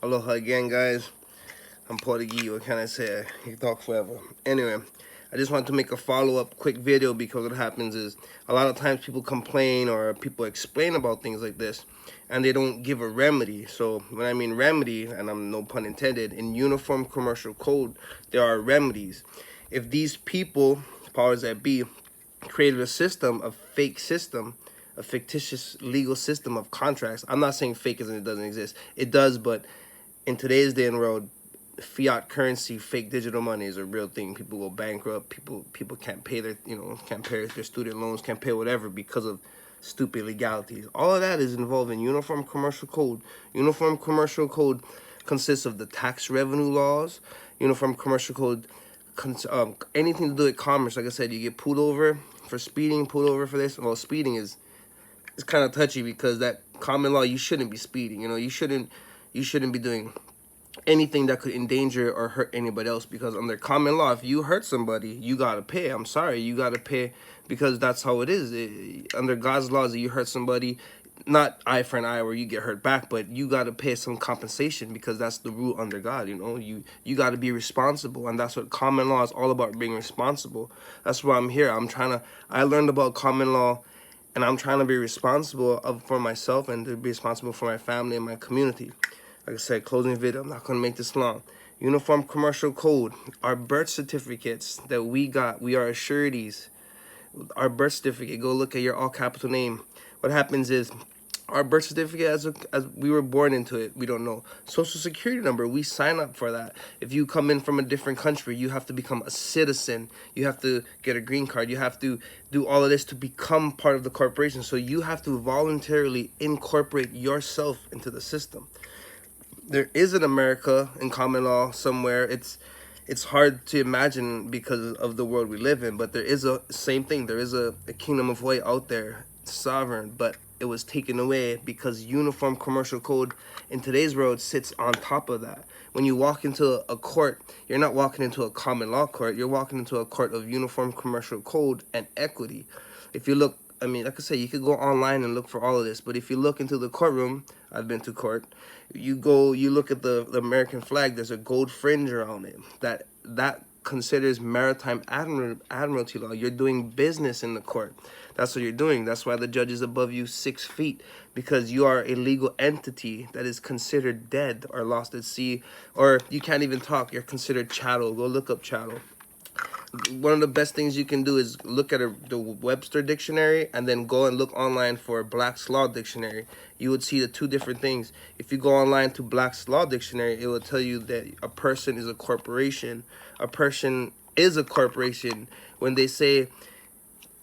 Aloha again, guys. I'm Portuguese. What can I say? I can talk forever. Anyway, I just wanted to make a follow-up quick video because what happens is a lot of times people complain or people explain about things like this and they don't give a remedy. So when I mean remedy, and I'm no pun intended, in Uniform Commercial Code, there are remedies. If these people, powers that be, created a system, a fake system, a fictitious legal system of contracts. I'm not saying fake as in it doesn't exist. It does, but in today's day and world, fiat currency, fake digital money is a real thing. People go bankrupt. People can't pay their can't pay their student loans, can't pay whatever because of stupid legalities. All of that is involved in Uniform Commercial Code. Uniform Commercial Code consists of the tax revenue laws. Uniform Commercial Code, anything to do with commerce. Like I said, you get pulled over for speeding, pulled over for this. Well, speeding is kind of touchy because that common law, you shouldn't be speeding. You shouldn't be doing anything that could endanger or hurt anybody else, because under common law, if you hurt somebody, you gotta pay. I'm sorry, you gotta pay, because that's how it is. Under God's laws, if you hurt somebody, not eye for an eye where you get hurt back, but you gotta pay some compensation, because that's the rule under God. You gotta be responsible, and that's what common law is all about, being responsible. That's why I'm here. I learned about common law, and I'm trying to be responsible for myself and to be responsible for my family and my community. Like I said, closing video, I'm not going to make this long. Uniform Commercial Code, our birth certificates that we got, we are sureties. Our birth certificate, go look at your all capital name. What happens is, our birth certificate, as we were born into it, we don't know. Social security number, we sign up for that. If you come in from a different country, you have to become a citizen. You have to get a green card. You have to do all of this to become part of the corporation. So you have to voluntarily incorporate yourself into the system. There is an America in common law somewhere. It's hard to imagine because of the world we live in, but there is a same thing. There is a kingdom of Hawaii out there, sovereign, but it was taken away because Uniform Commercial Code in today's world sits on top of that. When you walk into a court, you're not walking into a common law court. You're walking into a court of Uniform Commercial Code and equity. If you look, I mean, like I say, you could go online and look for all of this, but if you look into the courtroom, I've been to court, you look at the American flag, there's a gold fringe around it. That considers maritime admiralty law. You're doing business in the court. That's what you're doing. That's why the judge is above you 6 feet, because you are a legal entity that is considered dead or lost at sea, or you can't even talk. You're considered chattel. Go look up chattel. One of the best things you can do is look at the Webster dictionary and then go and look online for Black's Law Dictionary. You would see the two different things. If you go online to Black's Law Dictionary, it will tell you that a person is a corporation. A person is a corporation. When they say,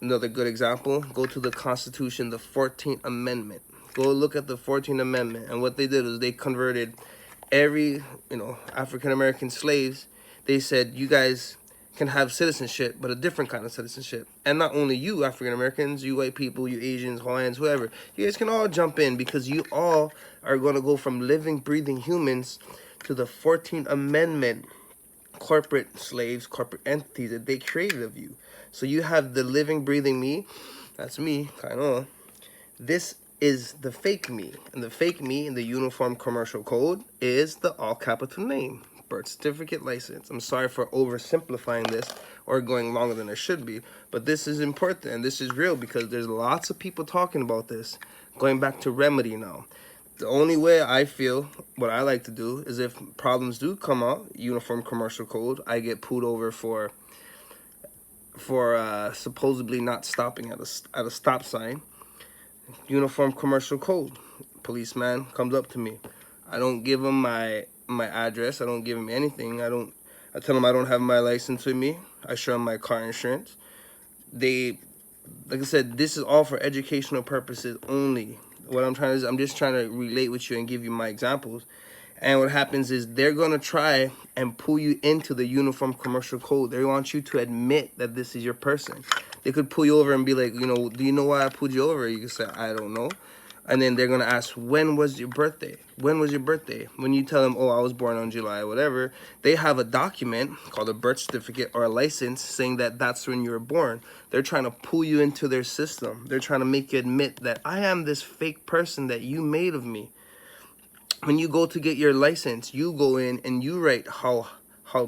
another good example, go to the Constitution, the 14th Amendment. Go look at the 14th Amendment. And what they did was they converted every, African-American slaves. They said, you guys can have citizenship, but a different kind of citizenship. And not only you African Americans, you white people, you Asians, Hawaiians, whoever, you guys can all jump in, because you all are going to go from living, breathing humans to the 14th Amendment corporate slaves, corporate entities that they created of you. So you have the living, breathing me. That's me, kind of. This is the fake me. And the fake me in the Uniform Commercial Code is the all capital name. Birth certificate, license. I'm sorry for oversimplifying this or going longer than it should be, but this is important and this is real, because there's lots of people talking about this. Going back to remedy now. The only way I feel, what I like to do, is if problems do come out, Uniform Commercial Code, I get pulled over for supposedly not stopping at a stop sign. Uniform Commercial Code, policeman comes up to me. I don't give him my address. I don't give him anything. I tell him I don't have my license with me. I show him my car insurance. Like I said, this is all for educational purposes only. What I'm trying to do is I'm just trying to relate with you and give you my examples. And what happens is they're going to try and pull you into the Uniform Commercial Code. They want you to admit that this is your person. They could pull you over and be like, do you know why I pulled you over? You can say, I don't know. And then they're going to ask, when was your birthday? When was your birthday? When you tell them, oh, I was born on July, whatever, they have a document called a birth certificate or a license saying that that's when you were born. They're trying to pull you into their system. They're trying to make you admit that I am this fake person that you made of me. when you go to get your license, you go in and you write how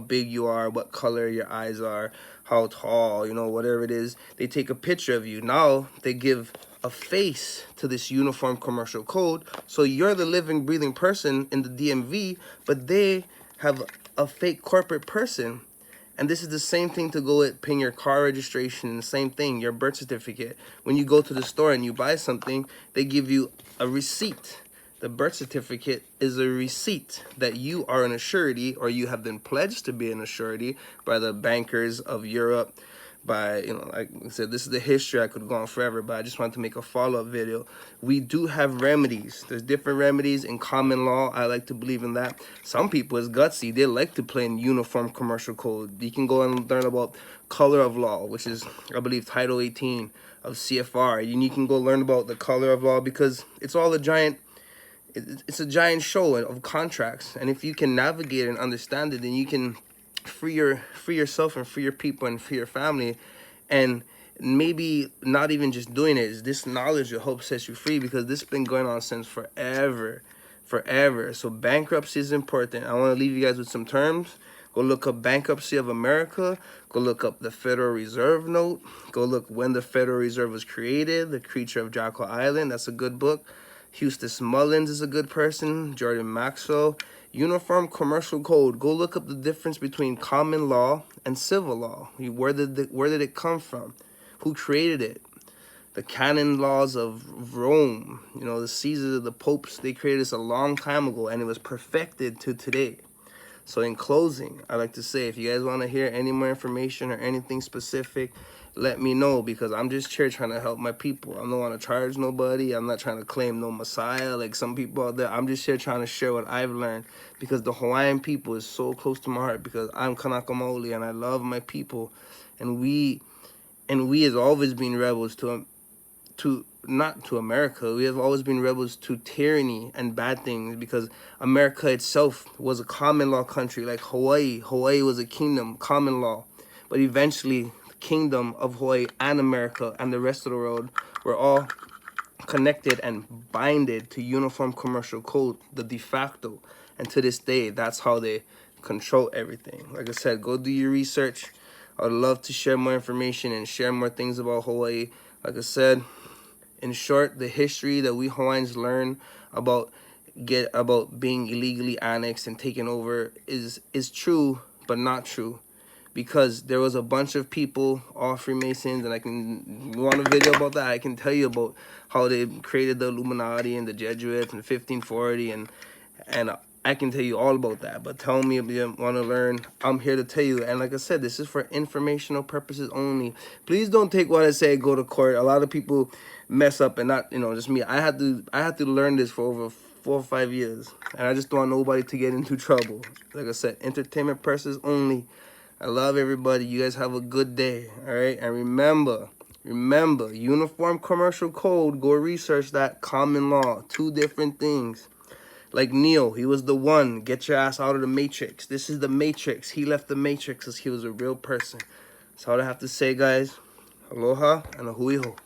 big you are, what color your eyes are, how tall, you know, whatever it is. They take a picture of you. Now they give a face to this uniform commercial code. So you're the living, breathing person in the DMV, but they have a fake corporate person. And this is the same thing to go at paying your car registration, the same thing, your birth certificate. When you go to the store and you buy something, they give you a receipt. The birth certificate is a receipt that you are an surety, or you have been pledged to be an surety by the bankers of Europe. By, you know, like I said, this is the history. I could go on forever, but I just wanted to make a follow-up video. We do have remedies. There's different remedies in common law. I like to believe in that. Some people is gutsy. They like to play in uniform commercial code. You can go and learn about color of law, which is, I believe, Title 18 of CFR. And you can go learn about the color of law, because it's all a giant, it's a giant show of contracts. And if you can navigate and understand it, then you can free yourself and free your people and free your family. And maybe not even just doing it, is this knowledge will help set you free, because this has been going on since forever. So bankruptcy is important. I want to leave you guys with some terms. Go look up Bankruptcy of America. Go look up the Federal Reserve note. Go look when the Federal Reserve was created, The Creature of Jekyll Island. That's a good book. Eustace Mullins is a good person. Jordan Maxwell. Uniform Commercial Code. Go look up the difference between common law and civil law. Where did it come from? Who created it? The canon laws of Rome. You know, the Caesars, the popes, they created this a long time ago, and it was perfected to today. So in closing, I like to say, if you guys want to hear any more information or anything specific, let me know, because I'm just here trying to help my people. I don't want to charge nobody. I'm not trying to claim no messiah like some people out there. I'm just here trying to share what I've learned, because the Hawaiian people is so close to my heart, because I'm Kanaka Maoli and I love my people. And we has always been rebels not to America. We have always been rebels to tyranny and bad things, because America itself was a common law country, like Hawaii. Hawaii was a kingdom, common law. But eventually, Kingdom of Hawaii and America and the rest of the world were all connected and binded to Uniform Commercial Code, the de facto. And to this day, that's how they control everything. Like I said, go do your research. I'd love to share more information and share more things about Hawaii. Like I said, in short, the history that we Hawaiians learn about being illegally annexed and taken over is true, but not true. Because there was a bunch of people, all Freemasons, and you want a video about that, I can tell you about how they created the Illuminati and the Jesuits in 1540, and I can tell you all about that. But tell me if you want to learn, I'm here to tell you. And like I said, this is for informational purposes only. Please don't take what I say, go to court. A lot of people mess up, and not, you know, just me. I had to learn this for over 4 or 5 years, and I just don't want nobody to get into trouble. Like I said, entertainment purposes only. I love everybody. You guys have a good day, all right? And remember, Uniform Commercial Code, go research that. Common law, 2 different things. Like Neo, he was the one. Get your ass out of the Matrix. This is the Matrix. He left the Matrix because he was a real person. That's all I have to say, guys. Aloha and a hui ho.